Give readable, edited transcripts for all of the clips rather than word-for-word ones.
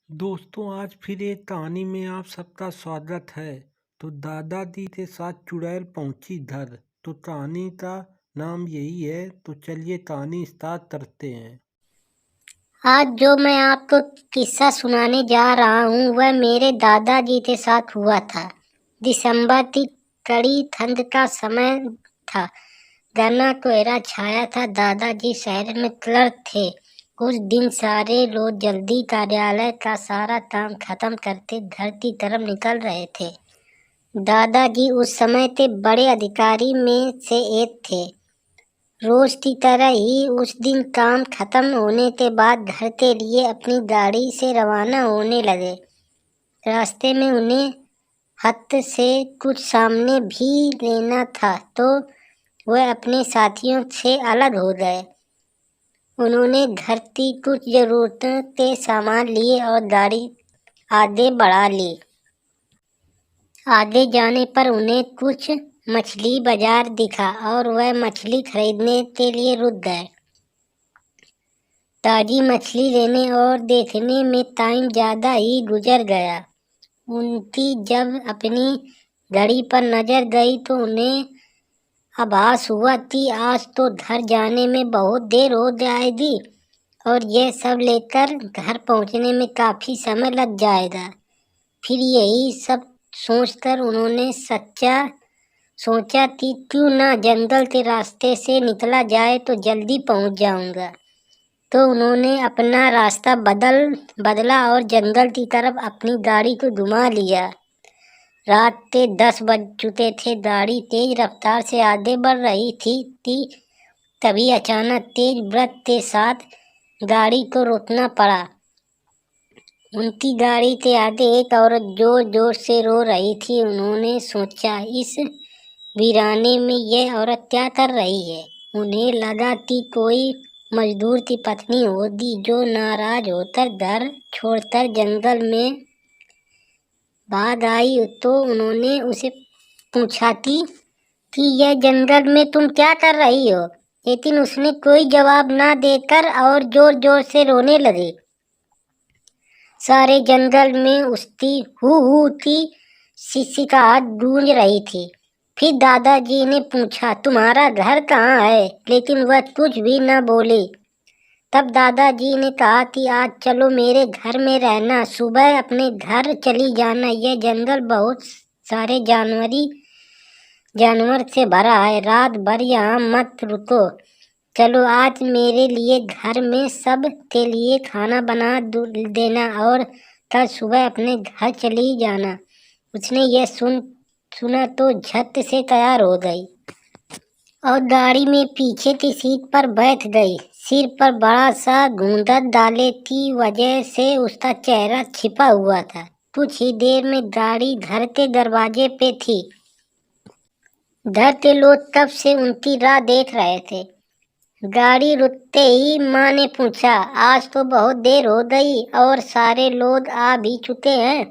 दोस्तों, आज फिर एक कहानी में आप सबका स्वागत है। तो दादाजी के साथ चुड़ैल पहुंची घर। तो कहानी का नाम यही है। तो चलिए कहानी स्टार्ट करते हैं। आज जो मैं आपको किस्सा सुनाने जा रहा हूँ वह मेरे दादाजी के साथ हुआ था। दिसंबर की कड़ी ठंड का समय था। घना कोहरा छाया था। दादाजी शहर में क्लर्क थे। उस दिन सारे लोग जल्दी कार्यालय का सारा काम खत्म करके घर की तरफ निकल रहे थे। दादाजी उस समय के बड़े अधिकारी में से एक थे। रोज की तरह ही उस दिन काम खत्म होने के बाद घर के लिए अपनी गाड़ी से रवाना होने लगे। रास्ते में उन्हें हद से कुछ सामने भी लेना था तो वह अपने साथियों से अलग हो गए। उन्होंने घर की कुछ जरूरतों के सामान लिए और गाड़ी आगे बढ़ा ली। आगे जाने पर उन्हें कुछ मछली बाजार दिखा और वह मछली खरीदने के लिए रुक गए। ताजी मछली लेने और देखने में टाइम ज़्यादा ही गुजर गया। उनकी जब अपनी घड़ी पर नजर गई तो उन्हें आभास हुआ कि आज तो घर जाने में बहुत देर हो जाएगी और यह सब लेकर घर पहुंचने में काफ़ी समय लग जाएगा। फिर यही सब सोचकर उन्होंने सोचा कि क्यों ना जंगल के रास्ते से निकला जाए तो जल्दी पहुंच जाऊंगा। तो उन्होंने अपना रास्ता बदला और जंगल की तरफ अपनी गाड़ी को घुमा लिया। रात के 10 बज चुके थे। गाड़ी तेज रफ्तार से आगे बढ़ रही थी कि तभी अचानक तेज ब्रेक के साथ गाड़ी को रोकना पड़ा। उनकी गाड़ी के आगे एक औरत जोर जोर से रो रही थी। उन्होंने सोचा, इस वीराने में यह औरत क्या कर रही है। उन्हें लगा कि कोई मजदूर की पत्नी होगी जो नाराज होकर घर छोड़कर जंगल में भाग आई। तो उन्होंने उसे पूछा कि यह जंगल में तुम क्या कर रही हो। लेकिन उसने कोई जवाब ना देकर और जोर जोर से रोने लगी। सारे जंगल में उसकी हू की सिसकियात गूंज रही थी। फिर दादाजी ने पूछा, तुम्हारा घर कहाँ है। लेकिन वह कुछ भी न बोली। तब दादाजी ने कहा कि आज चलो मेरे घर में रहना, सुबह अपने घर चली जाना। यह जंगल बहुत सारे जानवर से भरा है। रात भर यहाँ मत रुको। चलो आज मेरे लिए घर में सब के लिए खाना बना देना और कल सुबह अपने घर चली जाना। उसने यह सुना तो झट से तैयार हो गई और गाड़ी में पीछे की सीट पर बैठ गई। सिर पर बड़ा सा घूंघट डाले की वजह से उसका चेहरा छिपा हुआ था। कुछ ही देर में गाड़ी घर के दरवाजे पे थी। घर के लोग तब से उनकी राह देख रहे थे। गाड़ी रुकते ही माँ ने पूछा, आज तो बहुत देर हो गई और सारे लोग आ भी चुके हैं।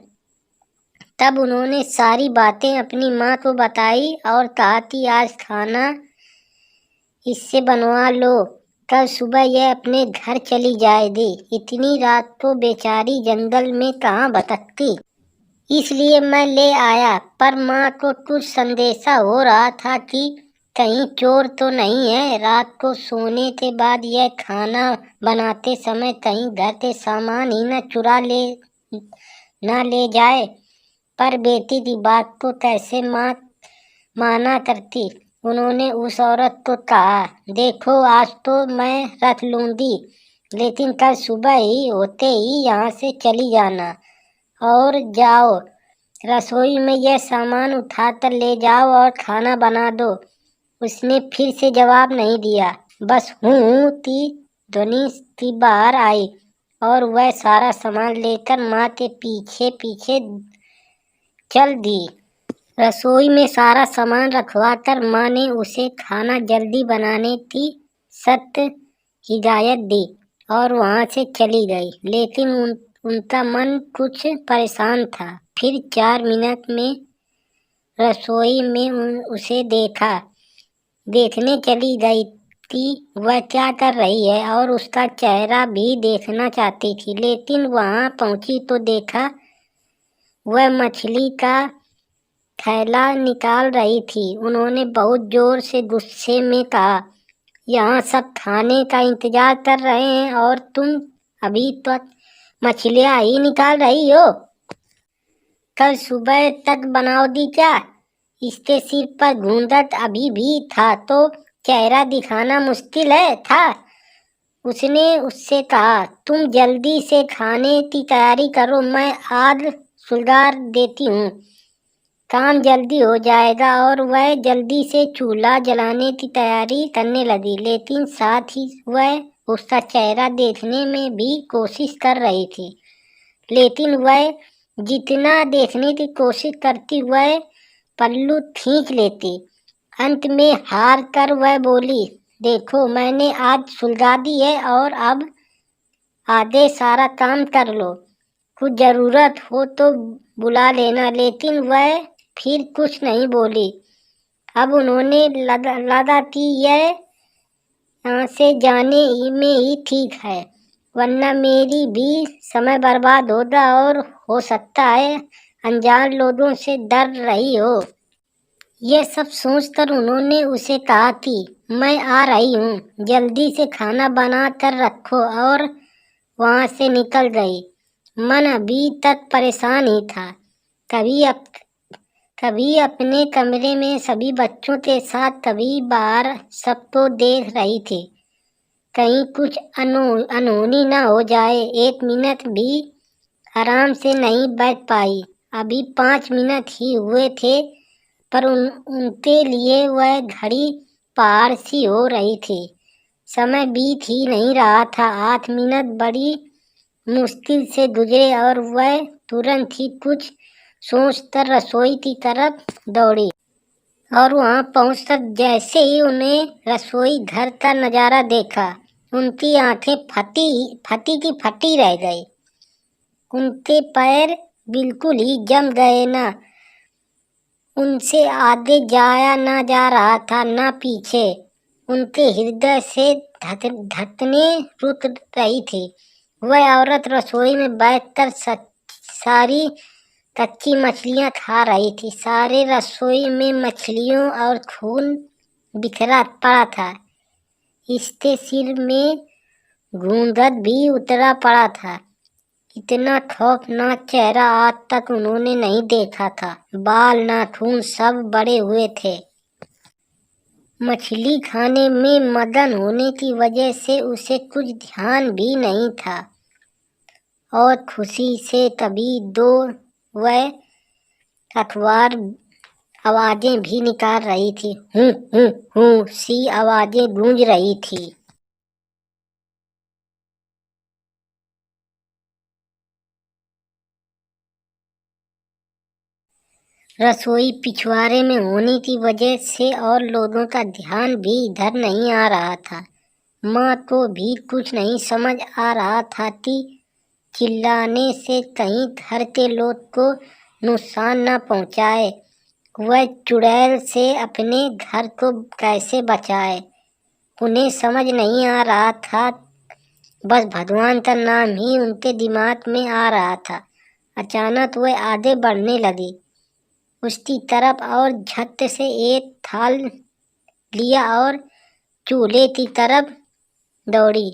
तब उन्होंने सारी बातें अपनी माँ को बताई और कहा कि आज खाना इससे बनवा लो, कल सुबह यह अपने घर चली जाएगी। इतनी रात तो बेचारी जंगल में कहाँ भटकती, इसलिए मैं ले आया। पर माँ को कुछ संदेशा हो रहा था कि कहीं चोर तो नहीं है। रात को सोने के बाद यह खाना बनाते समय कहीं घर के सामान ही न ले जाए। पर बेटी की बात को कैसे माना करती। उन्होंने उस औरत को कहा, देखो आज तो मैं रख लूंगी, लेकिन कल सुबह ही होते ही यहाँ से चली जाना और जाओ रसोई में यह सामान उठाकर ले जाओ और खाना बना दो। उसने फिर से जवाब नहीं दिया। बस हूँ की ध्वनि की बाहर आई और वह सारा सामान लेकर माँ के पीछे पीछे चल दी। रसोई में सारा सामान रखवाकर माँ ने उसे खाना जल्दी बनाने की सख्त हिदायत दी और वहाँ से चली गई। लेकिन उनका मन कुछ परेशान था। फिर 4 मिनट में रसोई में उसे देखने चली गई थी वह क्या कर रही है और उसका चेहरा भी देखना चाहती थी, लेकिन वहां पहुंची तो देखा वह मछली का थैला निकाल रही थी। उन्होंने बहुत जोर से गुस्से में कहा, यहाँ सब खाने का इंतजार कर रहे हैं और तुम अभी तक मछलियाँ ही निकाल रही हो। कल सुबह तक बनाओ दी क्या? इसके सिर पर घूंघट अभी भी था तो चेहरा दिखाना मुश्किल है था। उसने उससे कहा, तुम जल्दी से खाने की तैयारी करो, मैं आग सुलगा देती हूँ, काम जल्दी हो जाएगा। और वह जल्दी से चूल्हा जलाने की तैयारी करने लगी, लेकिन साथ ही वह उसका चेहरा देखने में भी कोशिश कर रही थी। लेकिन वह जितना देखने की कोशिश करती वह पल्लू खींच लेती। अंत में हार कर वह बोली, देखो मैंने आग सुलगा दी है और अब आधे सारा काम कर लो, कुछ जरूरत हो तो बुला लेना। लेकिन वह फिर कुछ नहीं बोली। अब उन्होंने लगा कि यह यहाँ से जाने में ही ठीक है, वरना मेरी भी समय बर्बाद होगा और हो सकता है अनजान लोगों से डर रही हो। यह सब सोचकर उन्होंने उसे कहा कि मैं आ रही हूँ, जल्दी से खाना बना कर रखो, और वहाँ से निकल गई। मन अभी तक परेशान ही था। कभी अपने कमरे में सभी बच्चों के साथ, कभी बाहर सबको देख रही थी, कहीं कुछ अनहोनी न हो जाए। एक मिनट भी आराम से नहीं बैठ पाई। अभी 5 मिनट ही हुए थे, पर उनके लिए वह घड़ी पहाड़ सी हो रही थी। समय बीत ही नहीं रहा था। 8 मिनट बड़ी मुश्किल से गुजरे और वह तुरंत ही कुछ सोचकर रसोई की तरफ दौड़ी। और वहां पहुंचकर जैसे ही उन्हें रसोई घर का नजारा देखा, उनकी आंखें फटी रह गई। उनके पैर बिल्कुल ही जम गए, ना उनसे आगे जाया ना जा रहा था ना पीछे। उनके हृदय से धड़कनें रुक रही थी। वह औरत रसोई में बैठकर सारी कच्ची मछलियां खा रही थी। सारे रसोई में मछलियों और खून बिखरा पड़ा था। इसके सिर में घूंघट भी उतरा पड़ा था। इतना खौफनाक चेहरा आज तक उन्होंने नहीं देखा था। बाल नाखून सब बड़े हुए थे। मछली खाने में मगन होने की वजह से उसे कुछ ध्यान भी नहीं था, और खुशी से कभी दो वह अखबार आवाजें भी निकाल रही थी। हूँ सी आवाजें गूंज रही थी। रसोई पिछवाड़े में होने की वजह से और लोगों का ध्यान भी इधर नहीं आ रहा था। माँ को भी कुछ नहीं समझ आ रहा था कि चिल्लाने से कहीं घर के लोग को नुकसान न पहुँचाए। वह चुड़ैल से अपने घर को कैसे बचाए, उन्हें समझ नहीं आ रहा था। बस भगवान का नाम ही उनके दिमाग में आ रहा था। अचानक वह आगे बढ़ने लगी उसकी तरफ और झट से एक थाल लिया और चूल्हे की तरफ दौड़ी।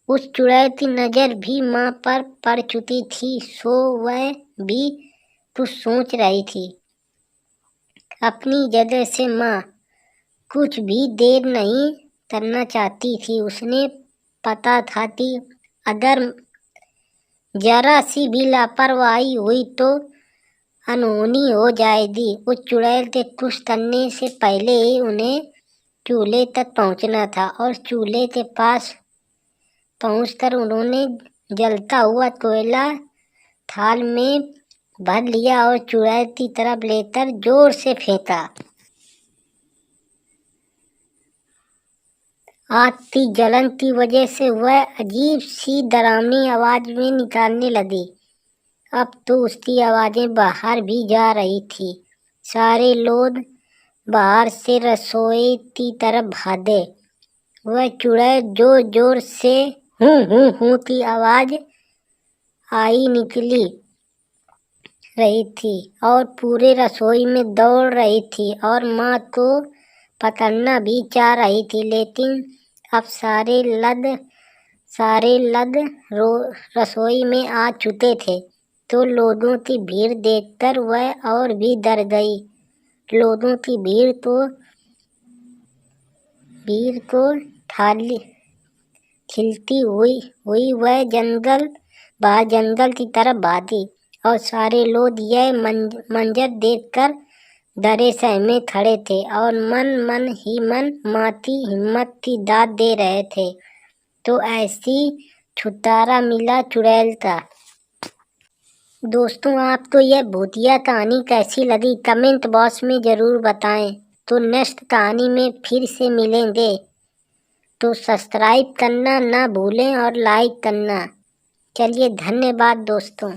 उस चुड़ैल की नजर भी माँ पर पड़ चुकी थी, सो वह भी कुछ सोच रही थी अपनी जगह से। माँ कुछ भी देर नहीं करना चाहती थी। उसने पता था कि अगर जरा सी भी लापरवाही हुई तो अनहोनी हो जाएगी। उस चुड़ैल के कुछ करने से पहले ही उन्हें चूल्हे तक पहुंचना था, और चूल्हे के पास पहुंचकर उन्होंने जलता हुआ कोयला थाल में भर लिया और चुड़ैल की तरफ लेकर जोर से फेंका। आग की जलन की वजह से वह अजीब सी डरावनी आवाज में निकालने लगी। अब तो उसकी आवाजें बाहर भी जा रही थी। सारे लोग बाहर से रसोई की तरफ भागे। वह चुड़ैल जोर जोर से हूँ की आवाज आई निकली रही थी और पूरे रसोई में दौड़ रही थी और माँ को पकड़ना भी चाह रही थी, लेकिन अब सारे लद रसोई में आ चुके थे। तो लोगों की भीड़ देखकर वह और भी डर गई। लोगों की भीड़ को थाली खिलती हुई वह बाहर जंगल की तरफ भागी और सारे लोग यह मंजर देखकर डरे सहमे खड़े थे और मन ही मन माँ की हिम्मत की दाद दे रहे थे। तो ऐसी छुटकारा मिला चुड़ैल का। दोस्तों, आपको यह भूतिया कहानी कैसी लगी कमेंट बॉक्स में ज़रूर बताएं। तो नेक्स्ट कहानी में फिर से मिलेंगे। तो सब्सक्राइब करना ना भूलें और लाइक करना। चलिए, धन्यवाद दोस्तों।